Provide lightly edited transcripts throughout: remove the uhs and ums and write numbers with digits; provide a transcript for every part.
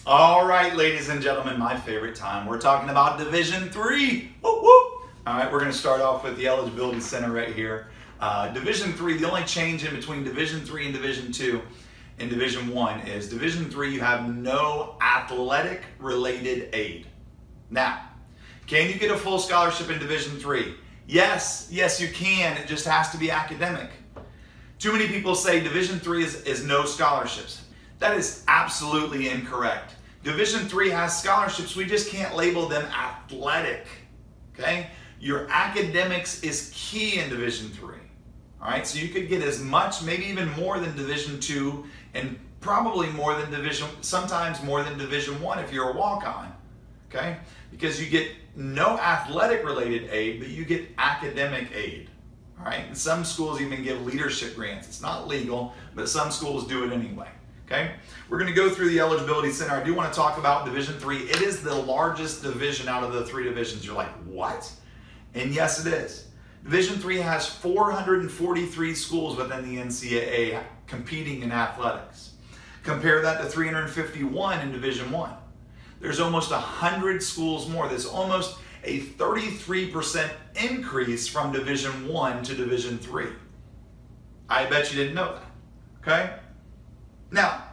All right, ladies and gentlemen, my favorite time. We're talking about Division III. Woo, woo. All right, we're going to start off with the Eligibility Center right here. Division III, the only change in between Division III and Division II and Division I is Division III, you have no athletic-related aid. Now, can you get a full scholarship in Division III? Yes, you can. It just has to be academic. Too many people say Division III is no scholarships. That is absolutely incorrect. Division III has scholarships, we just can't label them athletic, okay? Your academics is key in Division III, all right? So you could get as much, maybe even more than Division II, and probably more than sometimes more than Division I if you're a walk-on, okay? Because you get no athletic-related aid, but you get academic aid, all right? And some schools even give leadership grants. It's not legal, but some schools do it anyway. Okay, we're going to go through the Eligibility Center. I do want to talk about Division III. It is the largest division out of the three divisions. You're like, what? And yes, it is. Division III has 443 schools within the NCAA competing in athletics. Compare that to 351 in Division I. There's almost 100 schools more. There's almost a 33% increase from Division I to Division III. I bet you didn't know that. Okay? Now,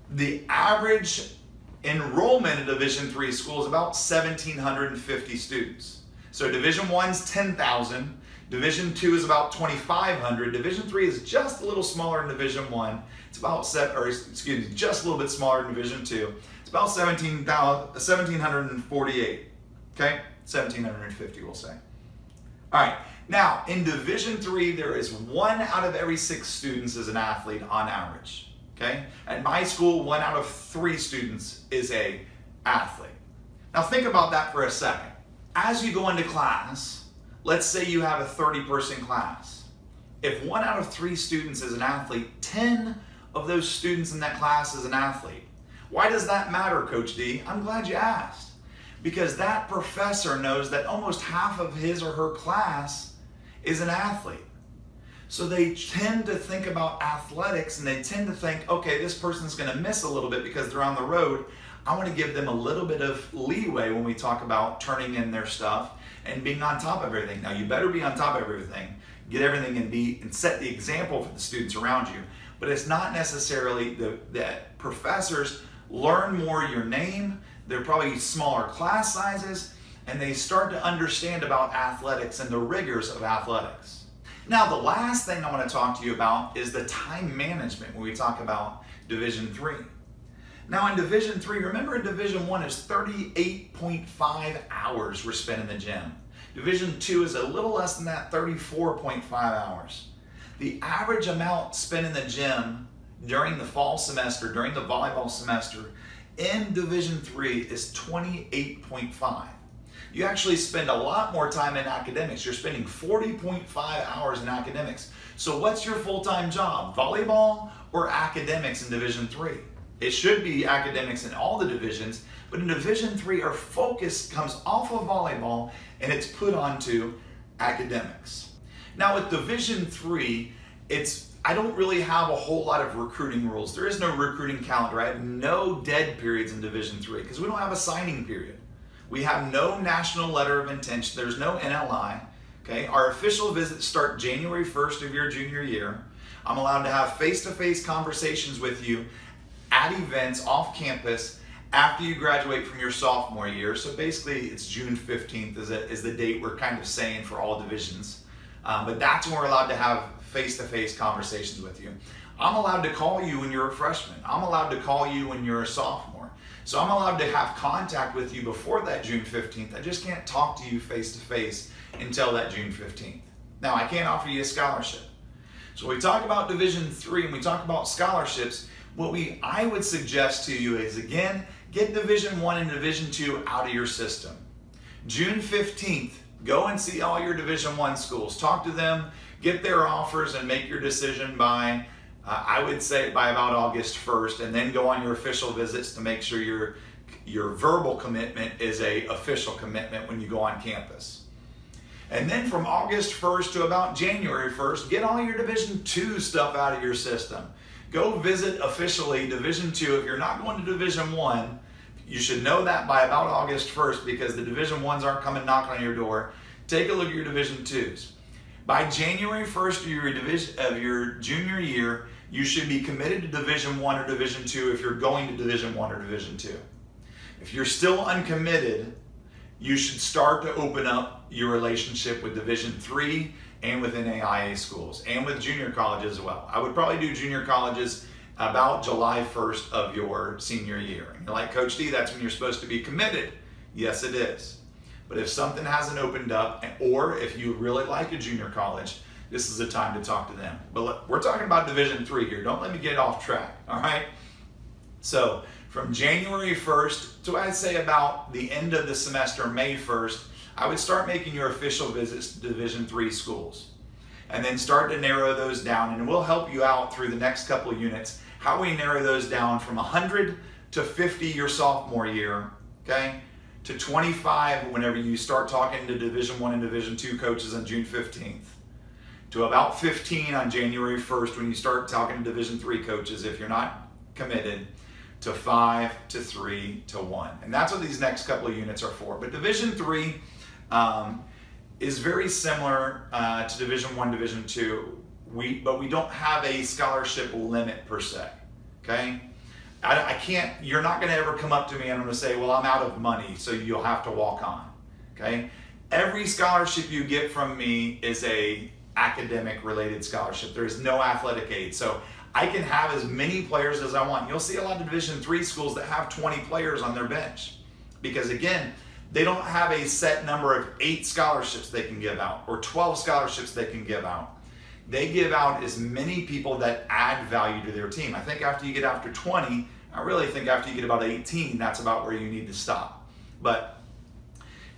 the average enrollment in Division III school is about 1,750 students. So Division I's 10,000, Division II is about 2,500, Division III is just a little smaller than Division I. It's about just a little bit smaller than Division II. It's about 1,748. Okay, 1,750 we'll say. All right. Now in Division III, there is 1 out of every 6 students is an athlete on average. Okay? At my school, 1 out of 3 students is an athlete. Now think about that for a second. As you go into class, let's say you have a 30-person class. If 1 out of 3 students is an athlete, 10 of those students in that class is an athlete. Why does that matter, Coach D? I'm glad you asked. Because that professor knows that almost half of his or her class is an athlete. So they tend to think about athletics and they tend to think, okay, this person's going to miss a little bit because they're on the road. I want to give them a little bit of leeway when we talk about turning in their stuff and being on top of everything. Now, you better be on top of everything, get everything and set the example for the students around you. But it's not necessarily that professors learn more your name. They're probably smaller class sizes, and they start to understand about athletics and the rigors of athletics. Now, the last thing I want to talk to you about is the time management when we talk about Division III. Now, in Division III, remember in Division I is 38.5 hours were spent in the gym. Division II is a little less than that, 34.5 hours. The average amount spent in the gym during the fall semester, during the volleyball semester, in Division III is 28.5. You actually spend a lot more time in academics. You're spending 40.5 hours in academics. So what's your full-time job? Volleyball or academics in Division III? It should be academics in all the divisions, but in Division III, our focus comes off of volleyball and it's put onto academics. Now with Division III, I don't really have a whole lot of recruiting rules. There is no recruiting calendar. I have no dead periods in Division III because we don't have a signing period. We have no national letter of intention. There's no NLI. Okay? Our official visits start January 1st of your junior year. I'm allowed to have face-to-face conversations with you at events off campus after you graduate from your sophomore year. So basically, it's June 15th is the date we're kind of saying for all divisions. But that's when we're allowed to have face-to-face conversations with you. I'm allowed to call you when you're a freshman. I'm allowed to call you when you're a sophomore. So I'm allowed to have contact with you before that June 15th. I just can't talk to you face-to-face until that June 15th. Now, I can't offer you a scholarship. So when we talk about Division III and we talk about scholarships, what I would suggest to you is, again, get Division I and Division II out of your system. June 15th, go and see all your Division I schools. Talk to them, get their offers, and make your decision by I would say by about August 1st, and then go on your official visits to make sure your verbal commitment is a official commitment when you go on campus. And then from August 1st to about January 1st, get all your Division II stuff out of your system. Go visit officially Division II. If you're not going to Division I, You should know that by about August 1st, because the Division 1s aren't coming knocking on your door. Take a look at your Division 2s. By January 1st of your junior year, you should be committed to Division 1 or Division 2 if you're going to Division 1 or Division 2. If you're still uncommitted, you should start to open up your relationship with Division 3 and with NAIA schools and with junior colleges as well. I would probably do junior colleges about July 1st of your senior year. And you're like, Coach D, that's when you're supposed to be committed. Yes, it is. But if something hasn't opened up, or if you really like a junior college, this is the time to talk to them. But we're talking about Division 3 here. Don't let me get off track, all right? So from January 1st to, I'd say, about the end of the semester, May 1st, I would start making your official visits to Division 3 schools. And then start to narrow those down, and we'll help you out through the next couple of units how we narrow those down from 100 to 50 your sophomore year, okay, to 25 whenever you start talking to Division 1 and Division 2 coaches on June 15th, to about 15 on January 1st when you start talking to Division 3 coaches if you're not committed, to 5 to 3 to 1. And that's what these next couple of units are for. But Division 3 is very similar to Division 1, Division 2, but we don't have a scholarship limit per se, okay? I can't, you're not gonna ever come up to me and I'm gonna say, well, I'm out of money, so you'll have to walk on, okay? Every scholarship you get from me is a academic related scholarship. There's no athletic aid. So I can have as many players as I want. You'll see a lot of Division 3 schools that have 20 players on their bench because, again, they don't have a set number of 8 scholarships they can give out or 12 scholarships they can give out. They give out as many people that add value to their team. I think after you get after 20, I really think after you get about 18, that's about where you need to stop. But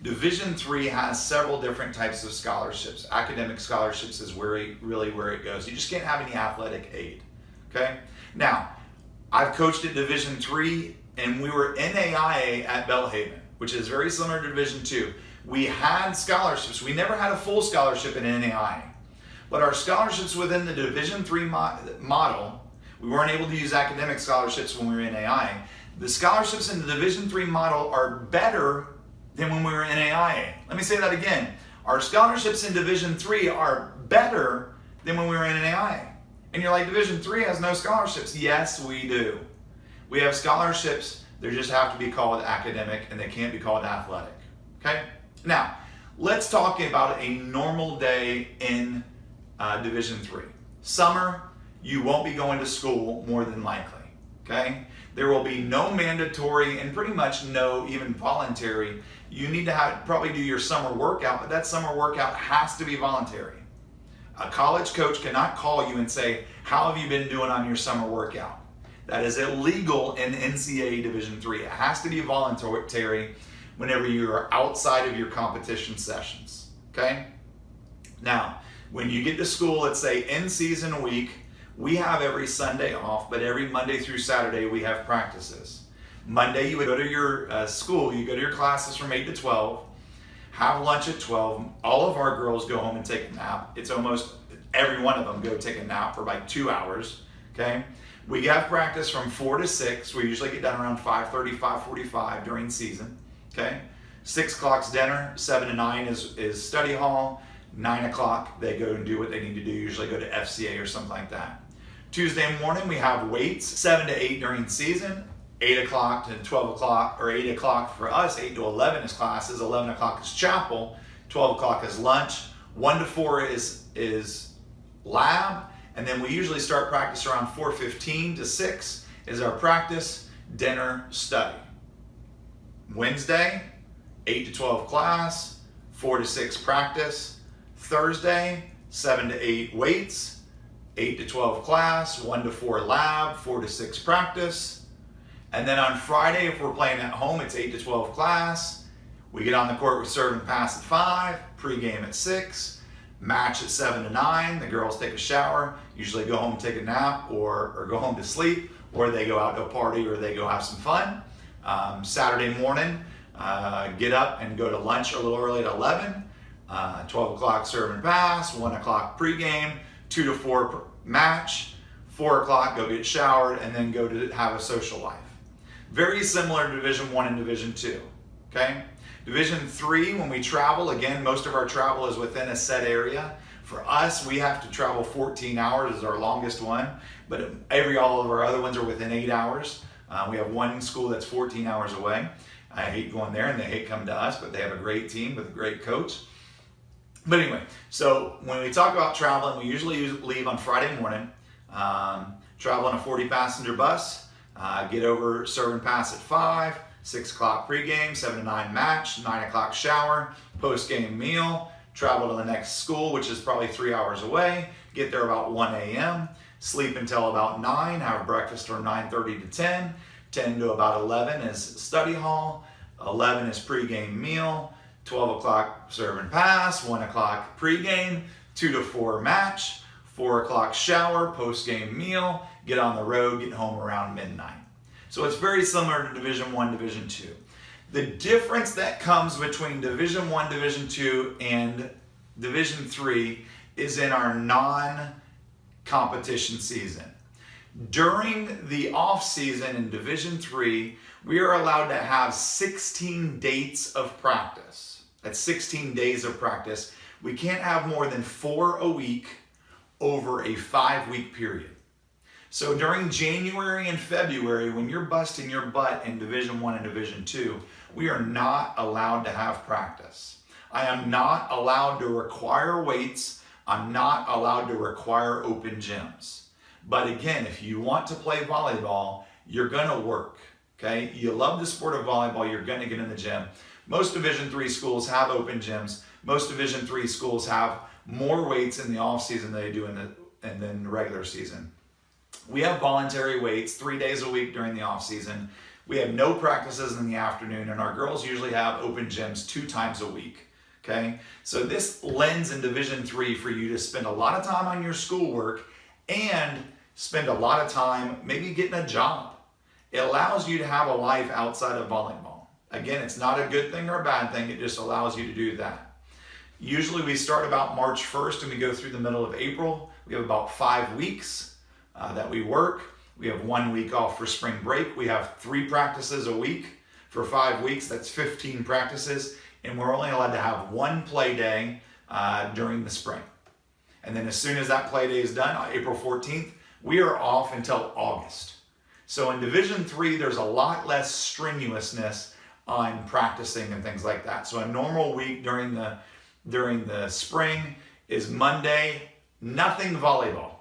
Division 3 has several different types of scholarships. Academic scholarships is really where it goes. You just can't have any athletic aid, okay? Now, I've coached at Division 3, and we were NAIA at Belhaven, which is very similar to Division 2. We had scholarships. We never had a full scholarship in NAIA. But our scholarships within the Division 3 model, we weren't able to use academic scholarships when we were in NAIA. The scholarships in the Division 3 model are better than when we were in NAIA. Let me say that again. Our scholarships in Division 3 are better than when we were in NAIA. And you're like, Division 3 has no scholarships. Yes, we do. We have scholarships. They just have to be called academic and they can't be called athletic. Okay? Now, let's talk about a normal day in Division 3. Summer, you won't be going to school more than likely. Okay? There will be no mandatory and pretty much no even voluntary. You need to probably do your summer workout, but that summer workout has to be voluntary. A college coach cannot call you and say, how have you been doing on your summer workout? That is illegal in NCAA Division 3. It has to be voluntary whenever you are outside of your competition sessions, okay? Now, when you get to school, let's say in season week, we have every Sunday off, but every Monday through Saturday we have practices. Monday you would go to your school, you go to your classes from 8 to 12, have lunch at 12. All of our girls go home and take a nap. It's almost every one of them go take a nap for like 2 hours, okay? We have practice from 4 to 6. We usually get done around 5:30, 5:45 during season, okay? 6 o'clock's dinner, 7 to 9 is study hall, 9 o'clock they go and do what they need to do, usually go to FCA or something like that. Tuesday morning we have weights, 7 to 8 during season, 8 o'clock to 12 o'clock, or 8 o'clock for us, 8 to 11 is classes, 11 o'clock is chapel, 12 o'clock is lunch, 1 to 4 is lab, and then we usually start practice around 4:15 to 6 is our practice, dinner, study. Wednesday, 8 to 12 class, 4 to 6 practice. Thursday, 7 to 8 weights, 8 to 12 class, 1 to 4 lab, 4 to 6 practice. And then on Friday, if we're playing at home, it's 8 to 12 class. We get on the court with serve and pass at 5, pregame at 6, match at 7 to 9. The girls take a shower, usually go home and take a nap or go home to sleep, or they go out to a party or they go have some fun. Saturday morning, get up and go to lunch a little early at 11. 12 o'clock serve and pass, 1 o'clock pregame, 2 to 4 match, 4 o'clock go get showered, and then go to have a social life. Very similar to Division 1 and Division 2, okay? Division 3, when we travel, again, most of our travel is within a set area. For us, we have to travel 14 hours is our longest one, but all of our other ones are within 8 hours. We have one school that's 14 hours away. I hate going there and they hate coming to us, but they have a great team with a great coach. But anyway, so when we talk about traveling, we usually leave on Friday morning, travel on a 40-passenger bus, get over serve and pass at 5, 6 o'clock pregame, 7 to 9 match, 9 o'clock shower, post-game meal, travel to the next school, which is probably 3 hours away, get there about 1 a.m., sleep until about 9, have breakfast from 9:30 to 10, 10 to about 11 is study hall, 11 is pregame meal, 12 o'clock serve and pass, 1 o'clock pregame, 2 to 4 match, 4 o'clock shower, post-game meal, get on the road, get home around midnight. So it's very similar to Division 1, Division 2. The difference that comes between Division 1, Division 2, and Division 3 is in our non-competition season. During the off season in Division 3, we are allowed to have 16 dates of practice. That's 16 days of practice. We can't have more than 4 a week over a 5-week period. So during January and February, when you're busting your butt in Division 1 and Division 2, we are not allowed to have practice. I am not allowed to require weights. I'm not allowed to require open gyms. But again, if you want to play volleyball, you're gonna work, okay? You love the sport of volleyball, you're gonna get in the gym. Most Division 3 schools have open gyms. Most Division 3 schools have more weights in the off season than they do in the regular season. We have voluntary weights 3 days a week during the off season. We have no practices in the afternoon, and our girls usually have open gyms 2 times a week, okay? So this lends in Division 3 for you to spend a lot of time on your schoolwork and spend a lot of time maybe getting a job. It allows you to have a life outside of volleyball. Again, it's not a good thing or a bad thing, it just allows you to do that. Usually we start about March 1st and we go through the middle of April. We have about 5 weeks that we work. We have 1 week off for spring break. We have 3 practices a week for 5 weeks. That's 15 practices. And we're only allowed to have 1 play day during the spring. And then as soon as that play day is done, on April 14th, we are off until August. So in Division 3, there's a lot less strenuousness on practicing and things like that. So a normal week during the spring is Monday, nothing volleyball.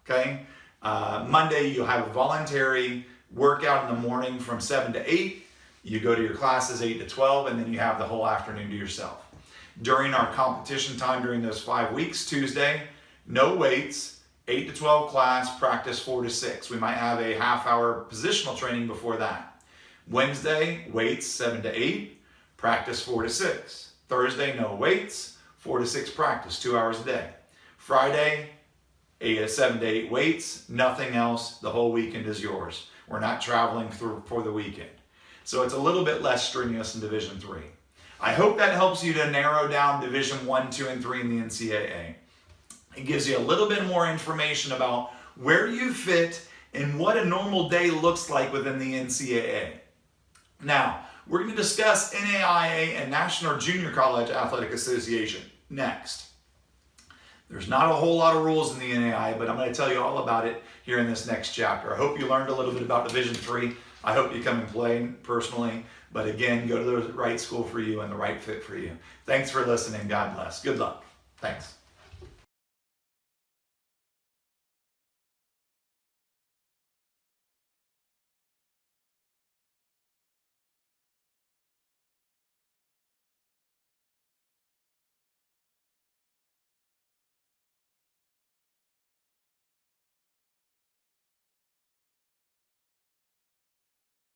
Okay? Monday, you'll have a voluntary workout in the morning from 7 to 8. You go to your classes 8 to 12, and then you have the whole afternoon to yourself. During our competition time during those 5 weeks, Tuesday, no weights, 8 to 12 class, practice 4 to 6. We might have a half-hour positional training before that. Wednesday, weights 7 to 8, practice 4 to 6. Thursday, no weights, 4 to 6 practice, 2 hours a day. Friday, 7 to 8 weights, nothing else. The whole weekend is yours. We're not traveling for the weekend. So it's a little bit less strenuous in Division 3. I hope that helps you to narrow down Division 1, 2, and 3 in the NCAA. It gives you a little bit more information about where you fit and what a normal day looks like within the NCAA. Now, we're going to discuss NAIA and National Junior College Athletic Association next. There's not a whole lot of rules in the NAIA, but I'm going to tell you all about it here in this next chapter. I hope you learned a little bit about Division 3. I hope you come and play personally. But again, go to the right school for you and the right fit for you. Thanks for listening. God bless. Good luck. Thanks.